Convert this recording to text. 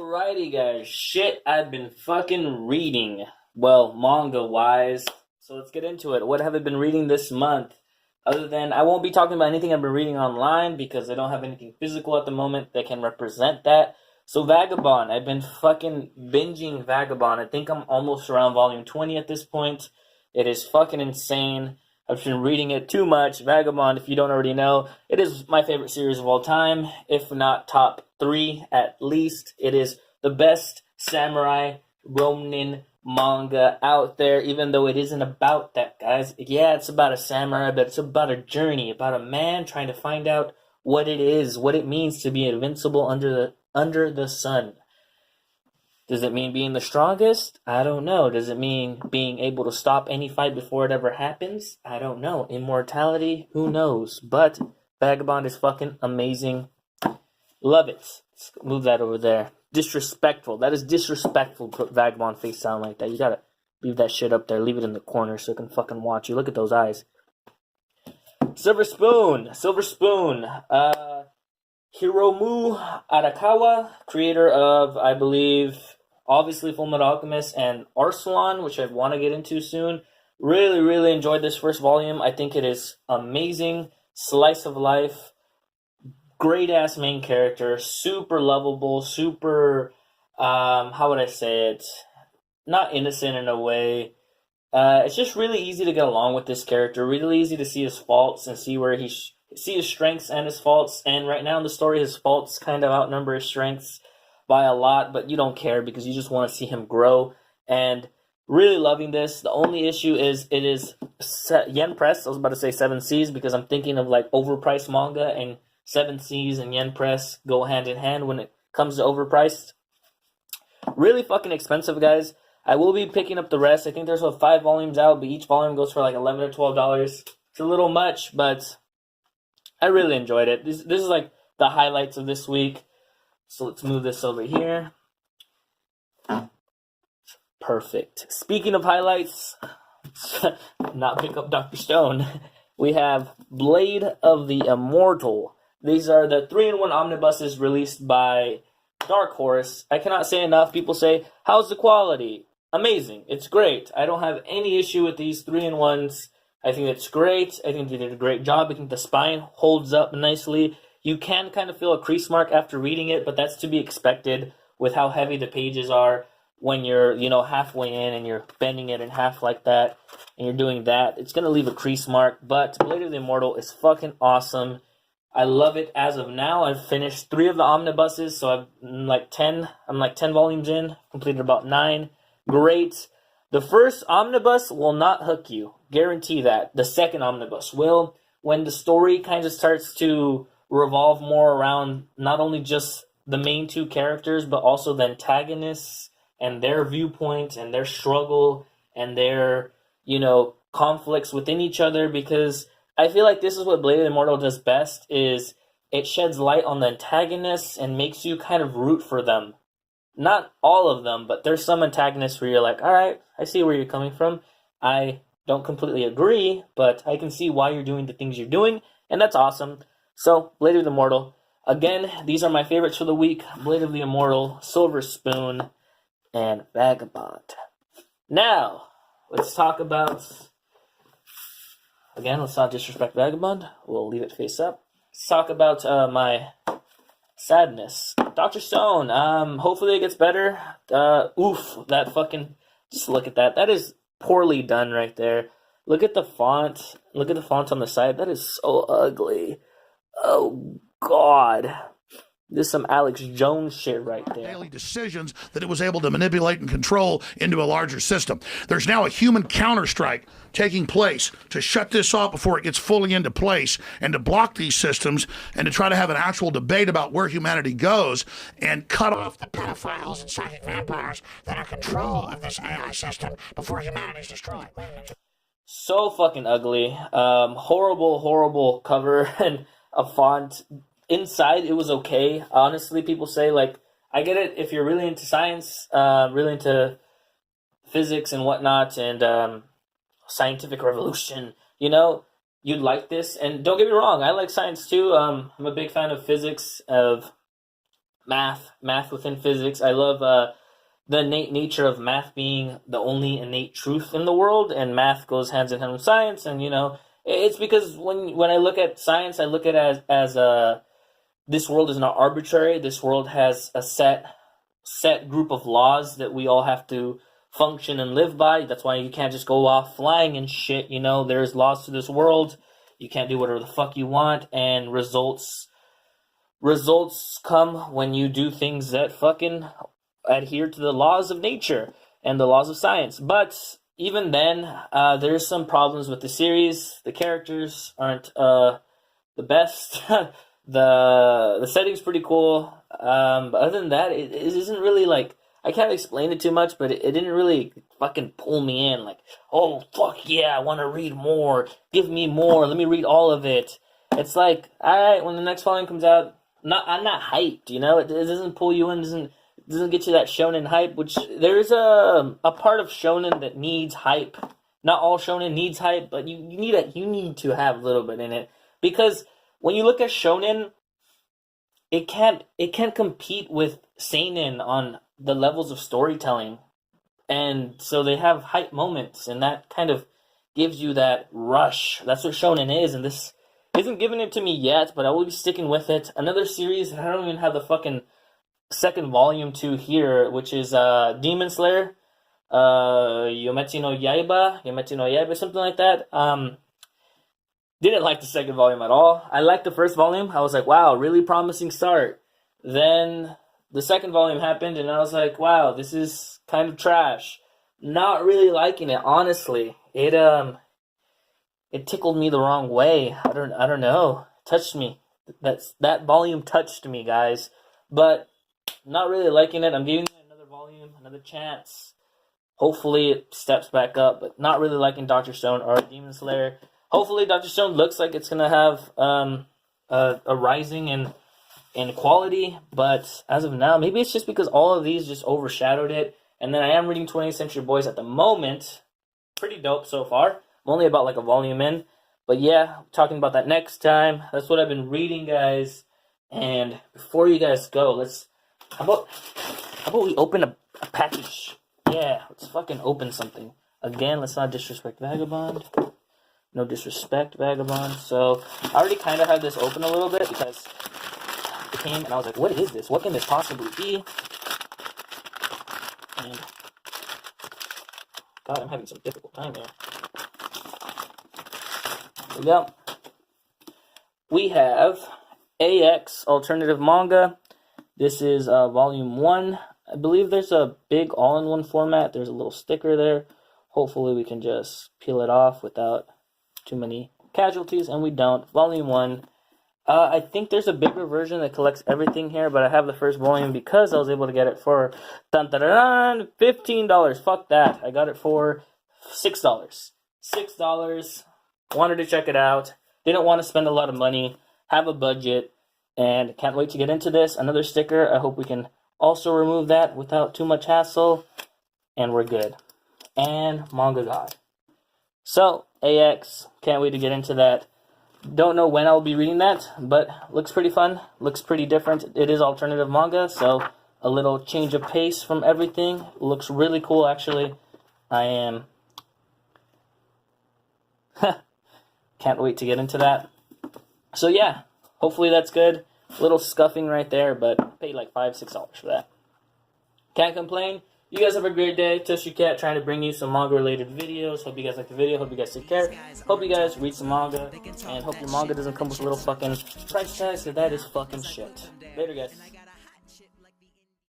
Alrighty, guys. Shit, I've been fucking reading. Well, manga-wise. So let's get into it. What have I been reading this month? Other than, I won't be talking about anything I've been reading online because I don't have anything physical at the moment that can represent that. So Vagabond, I've been fucking binging Vagabond. I think I'm almost around volume 20 at this point. It is fucking insane. I've been reading it too much. Vagabond, if you don't already know, it is my favorite series of all time, if not top 3 at least. It is the best samurai ronin manga out there, even though it isn't about that, guys. Yeah, it's about a samurai, but it's about a journey, about a man trying to find out what it is, what it means to be invincible under the sun. Does it mean being the strongest? I don't know. Does it mean being able to stop any fight before it ever happens? I don't know. Immortality? Who knows? But Vagabond is fucking amazing. Love it. Let's move that over there. Disrespectful. That is disrespectful to put Vagabond face sound like that. You gotta leave that shit up there. Leave it in the corner so it can fucking watch you. Look at those eyes. Silver Spoon. Hiromu Arakawa, creator of, I believe, obviously Fullmetal Alchemist and Arslan, which I want to get into soon. Really, really enjoyed this first volume. I think it is amazing. Slice of life. Great-ass main character. Super lovable. Super, how would I say it? Not innocent in a way. It's just really easy to get along with this character. Really easy to see his faults and see where see his strengths and his faults, and right now in the story, his faults kind of outnumber his strengths by a lot, but you don't care because you just want to see him grow, and really loving this. The only issue is it is yen press. I was about to say 7 Cs because I'm thinking of like overpriced manga, and 7 Cs and yen press go hand in hand when it comes to overpriced. Really fucking expensive, guys. I will be picking up the rest. I think there's 5 volumes out, but each volume goes for like $11 or $12. It's a little much, but I really enjoyed it. This is like the highlights of this week. So let's move this over here. Perfect. Speaking of highlights, not pick up Dr. Stone. We have Blade of the Immortal. These are the 3-in-1 omnibuses released by Dark Horse. I cannot say enough. People say, how's the quality? Amazing. It's great. I don't have any issue with these 3-in-1s. I think it's great. I think they did a great job. I think the spine holds up nicely. You can kind of feel a crease mark after reading it, but that's to be expected with how heavy the pages are when you're, halfway in and you're bending it in half like that and you're doing that. It's going to leave a crease mark, but Blade of the Immortal is fucking awesome. I love it as of now. I've finished 3 of the omnibuses, so I'm like 10 volumes in, completed about 9. Great. The first omnibus will not hook you. Guarantee that. The second omnibus will. When the story kind of starts to revolve more around not only just the main 2 characters, but also the antagonists and their viewpoint and their struggle and their, conflicts within each other, because I feel like this is what Blade of the Immortal does best, is it sheds light on the antagonists and makes you kind of root for them. Not all of them, but there's some antagonists where you're like, all right, I see where you're coming from. I don't completely agree, but I can see why you're doing the things you're doing, and that's awesome. So, Blade of the Immortal. Again, these are my favorites for the week. Blade of the Immortal, Silver Spoon, and Vagabond. Now, let's talk about... Again, let's not disrespect Vagabond. We'll leave it face up. Let's talk about my sadness. Dr. Stone, hopefully it gets better. That fucking... Just look at that. That is poorly done right there. Look at the font. Look at the font on the side. That is so ugly. Oh, God. This is some Alex Jones shit right there. Daily decisions that it was able to manipulate and control into a larger system. There's now a human counterstrike taking place to shut this off before it gets fully into place, and to block these systems, and to try to have an actual debate about where humanity goes, and cut off the pedophiles and psychic vampires that are control of this AI system before humanity is destroyed. So fucking ugly. Horrible, horrible cover and a font. Inside, it was okay. Honestly, people say, I get it if you're really into science, really into physics and whatnot, and scientific revolution, you'd like this. And don't get me wrong, I like science too. I'm a big fan of physics, of math within physics. I love the innate nature of math being the only innate truth in the world, and math goes hands in hand with science. And it's because when I look at science, I look at it as this world is not arbitrary. This world has a set group of laws that we all have to function and live by. That's why you can't just go off flying and shit. There's laws to this world. You can't do whatever the fuck you want, and results come when you do things that fucking adhere to the laws of nature and the laws of science. But even then, there's some problems with the series. The characters aren't the best. The setting's pretty cool. But other than that, it isn't really like, I can't explain it too much, but it didn't really fucking pull me in. Like, oh fuck yeah, I want to read more. Give me more. Let me read all of it. It's like, alright, when the next volume comes out, I'm not hyped. It doesn't pull you in. Doesn't get you that shonen hype. Which there's a part of shonen that needs hype. Not all shonen needs hype, but you need to have a little bit in it, because when you look at shonen, it can't compete with seinen on the levels of storytelling, and so they have hype moments, and that kind of gives you that rush. That's what shonen is, and this isn't giving it to me yet, but I will be sticking with it. Another series that I don't even have the fucking second volume to here, which is Demon Slayer, Yometsu no Yaiba, something like that. Didn't like the second volume at all. I liked the first volume. I was like, wow, really promising start. Then the second volume happened, and I was like, wow, this is kind of trash. Not really liking it, honestly. It tickled me the wrong way. I don't know. It touched me. That volume touched me, guys. But not really liking it. I'm giving it another volume, another chance. Hopefully it steps back up, but not really liking Dr. Stone or Demon Slayer. Hopefully Dr. Stone looks like it's going to have a rising in quality, but as of now, maybe it's just because all of these just overshadowed it. And then I am reading 20th Century Boys at the moment. Pretty dope so far. I'm only about like a volume in. But yeah, talking about that next time. That's what I've been reading, guys. And before you guys go, how about we open a package? Yeah, let's fucking open something. Again, let's not disrespect Vagabond. No disrespect, Vagabond. So, I already kind of had this open a little bit because it came and I was like, what is this? What can this possibly be? And, God, I'm having some difficult time here. Here we go. We have AX Alternative Manga. This is volume 1. I believe there's a big all-in-one format. There's a little sticker there. Hopefully we can just peel it off without too many casualties, and we don't. Volume 1. I think there's a bigger version that collects everything here, but I have the first volume because I was able to get it for $15. Fuck that. I got it for $6. $6. Wanted to check it out. Didn't want to spend a lot of money. Have a budget. And can't wait to get into this. Another sticker. I hope we can also remove that without too much hassle. And we're good. And Manga God. So, AX. Can't wait to get into that. Don't know when I'll be reading that, but looks pretty fun. Looks pretty different. It is alternative manga, so a little change of pace from everything. Looks really cool, actually. I am... Can't wait to get into that. So yeah, hopefully that's good. A little scuffing right there, but paid like $5, $6 for that. Can't complain. You guys have a great day. Tushy Cat trying to bring you some manga-related videos. Hope you guys like the video. Hope you guys take care. Hope you guys read some manga. And hope your manga doesn't come with a little fucking price tag, because that is fucking shit. Later, guys.